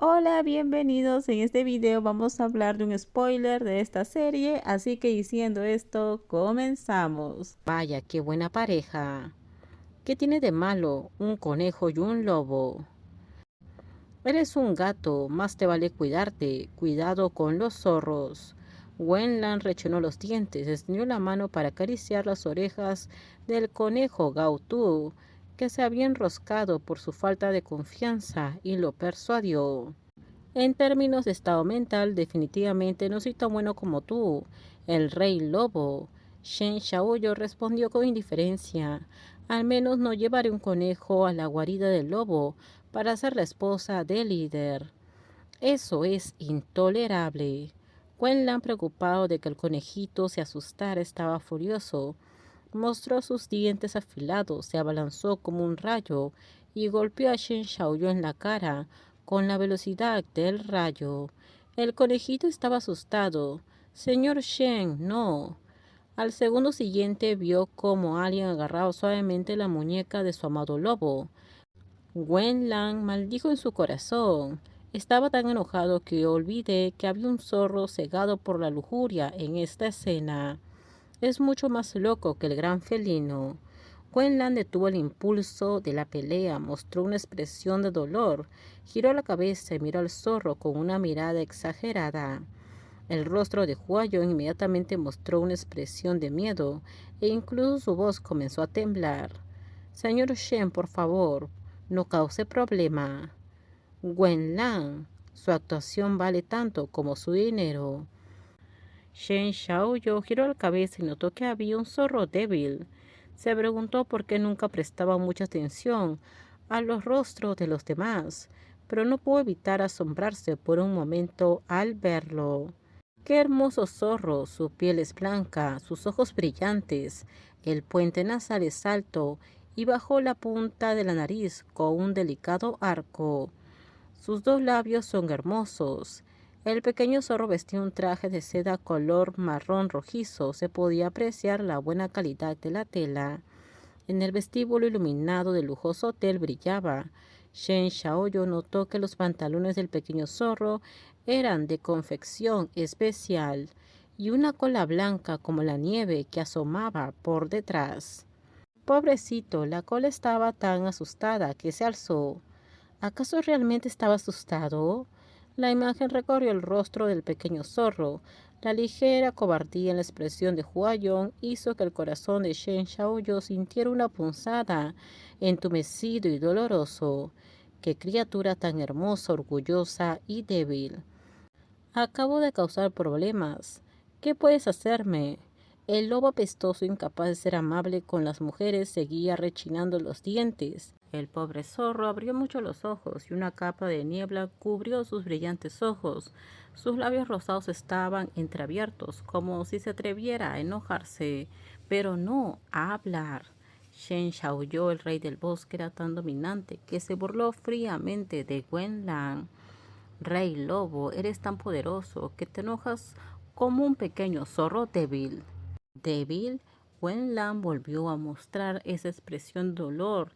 Hola, bienvenidos. En este video vamos a hablar de un spoiler de esta serie, así que diciendo esto, comenzamos. Vaya, qué buena pareja. ¿Qué tiene de malo un conejo y un lobo? Eres un gato, más te vale cuidarte. Cuidado con los zorros. Wenlan rechinó los dientes, extendió la mano para acariciar las orejas del conejo Gautú, que se había enroscado por su falta de confianza, y lo persuadió. En términos de estado mental, definitivamente no soy tan bueno como tú, el rey lobo. Shen Shaoyo respondió con indiferencia. Al menos no llevaré un conejo a la guarida del lobo para ser la esposa del líder. Eso es intolerable. Wenlan, preocupado de que el conejito se asustara, estaba furioso. Mostró sus dientes afilados, se abalanzó como un rayo y golpeó a Shen Shaoyu en la cara con la velocidad del rayo. El conejito estaba asustado. Señor Shen, no. Al segundo siguiente vio cómo alguien agarraba suavemente la muñeca de su amado lobo. Wen Lang maldijo en su corazón. Estaba tan enojado que olvidé que había un zorro cegado por la lujuria en esta escena. Es mucho más loco que el gran felino. Quenlan detuvo el impulso de la pelea, mostró una expresión de dolor, giró la cabeza y miró al zorro con una mirada exagerada. El rostro de Huayo inmediatamente mostró una expresión de miedo e incluso su voz comenzó a temblar. Señor Shen, por favor, no cause problema. Wenlan, su actuación vale tanto como su dinero. Shen Xiaoyu giró la cabeza y notó que había un zorro débil. Se preguntó por qué nunca prestaba mucha atención a los rostros de los demás, pero no pudo evitar asombrarse por un momento al verlo. Qué hermoso zorro, su piel es blanca, sus ojos brillantes, el puente nasal es alto y bajo la punta de la nariz con un delicado arco. Sus dos labios son hermosos. El pequeño zorro vestía un traje de seda color marrón rojizo. Se podía apreciar la buena calidad de la tela. En el vestíbulo iluminado del lujoso hotel brillaba. Shen Xiaoyu notó que los pantalones del pequeño zorro eran de confección especial y una cola blanca como la nieve que asomaba por detrás. Pobrecito, la cola estaba tan asustada que se alzó. ¿Acaso realmente estaba asustado? La imagen recorrió el rostro del pequeño zorro. La ligera cobardía en la expresión de Huayong hizo que el corazón de Shen Xiaoyu sintiera una punzada, entumecido y doloroso. Qué criatura tan hermosa, orgullosa y débil. Acabo de causar problemas. ¿Qué puedes hacerme? El lobo apestoso, incapaz de ser amable con las mujeres, seguía rechinando los dientes. El pobre zorro abrió mucho los ojos y una capa de niebla cubrió sus brillantes ojos. Sus labios rosados estaban entreabiertos, como si se atreviera a enojarse, pero no a hablar. Shen Xiaoyu, el rey del bosque, era tan dominante que se burló fríamente de Wenlan. Rey lobo, eres tan poderoso que te enojas como un pequeño zorro débil. ¿Débil? Wenlan volvió a mostrar esa expresión de dolor.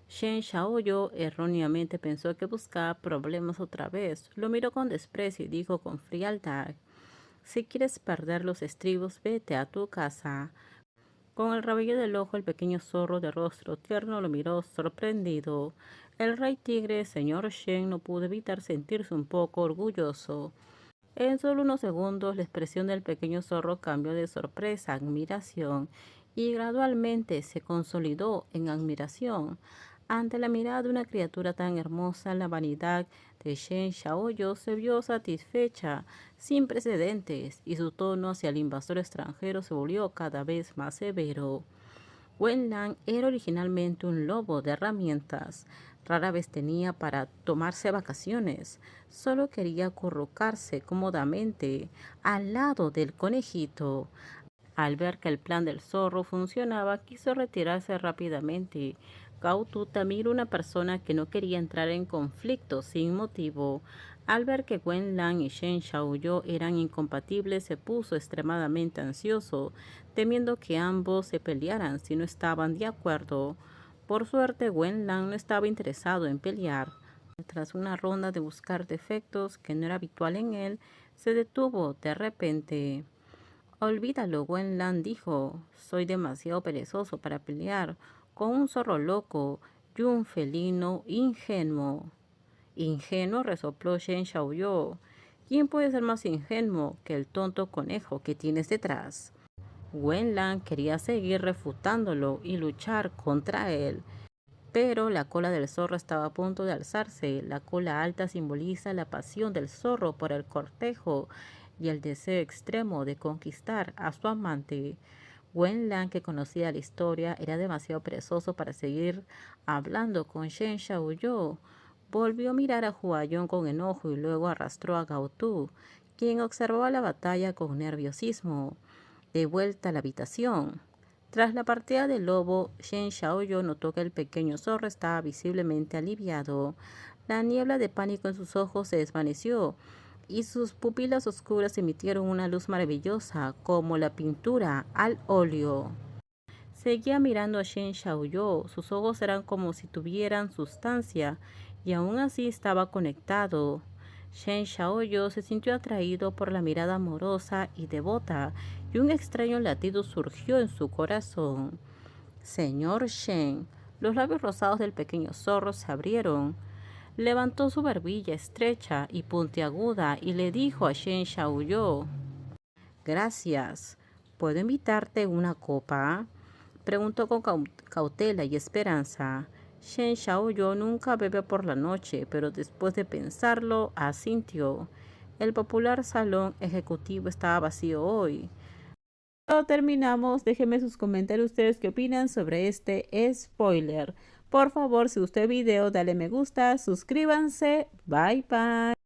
Shen Xiaoyu erróneamente pensó que buscaba problemas otra vez. Lo miró con desprecio y dijo con frialdad: si quieres perder los estribos, vete a tu casa. Con el rabillo del ojo, el pequeño zorro de rostro tierno lo miró sorprendido. El rey tigre, señor Shen, no pudo evitar sentirse un poco orgulloso. En solo unos segundos, la expresión del pequeño zorro cambió de sorpresa a admiración y gradualmente se consolidó en admiración. Ante la mirada de una criatura tan hermosa, la vanidad de Shen Xiaoyu se vio satisfecha, sin precedentes, y su tono hacia el invasor extranjero se volvió cada vez más severo. Wenlan era originalmente un lobo de herramientas. Rara vez tenía para tomarse vacaciones. Solo quería acurrucarse cómodamente al lado del conejito. Al ver que el plan del zorro funcionaba, quiso retirarse rápidamente. Gautu también era una persona que no quería entrar en conflicto sin motivo. Al ver que Wen Lan y Shen Xiaoyu eran incompatibles, se puso extremadamente ansioso, temiendo que ambos se pelearan si no estaban de acuerdo. Por suerte, Wen Lan no estaba interesado en pelear. Tras una ronda de buscar defectos que no era habitual en él, se detuvo de repente. Olvídalo, Wenlan dijo. Soy demasiado perezoso para pelear con un zorro loco y un felino ingenuo. Ingenuo, resopló Shen Xiaoyu. ¿Quién puede ser más ingenuo que el tonto conejo que tienes detrás? Wenlan quería seguir refutándolo y luchar contra él, pero la cola del zorro estaba a punto de alzarse. La cola alta simboliza la pasión del zorro por el cortejo y el deseo extremo de conquistar a su amante. Wenlan, que conocía la historia, era demasiado perezoso para seguir hablando con Shen Xiaoyu. Volvió a mirar a Huayong con enojo y luego arrastró a Gaotu, quien observaba la batalla con nerviosismo. De vuelta a la habitación. Tras la partida del lobo, Shen Xiaoyu notó que el pequeño zorro estaba visiblemente aliviado. La niebla de pánico en sus ojos se desvaneció y sus pupilas oscuras emitieron una luz maravillosa, como la pintura al óleo. Seguía mirando a Shen Xiaoyu. Sus ojos eran como si tuvieran sustancia y aún así estaba conectado. Shen Xiaoyu se sintió atraído por la mirada amorosa y devota, y un extraño latido surgió en su corazón. Señor Shen, los labios rosados del pequeño zorro se abrieron. Levantó su barbilla estrecha y puntiaguda y le dijo a Shen Xiaoyu: Gracias. ¿Puedo invitarte una copa? Preguntó con cautela y esperanza. Shen Xiaoyu nunca bebe por la noche, pero después de pensarlo, asintió. El popular salón ejecutivo estaba vacío hoy. Terminamos. Déjenme sus comentarios ustedes qué opinan sobre este spoiler. Por favor, si gustó el video, dale me gusta, suscríbanse. Bye bye.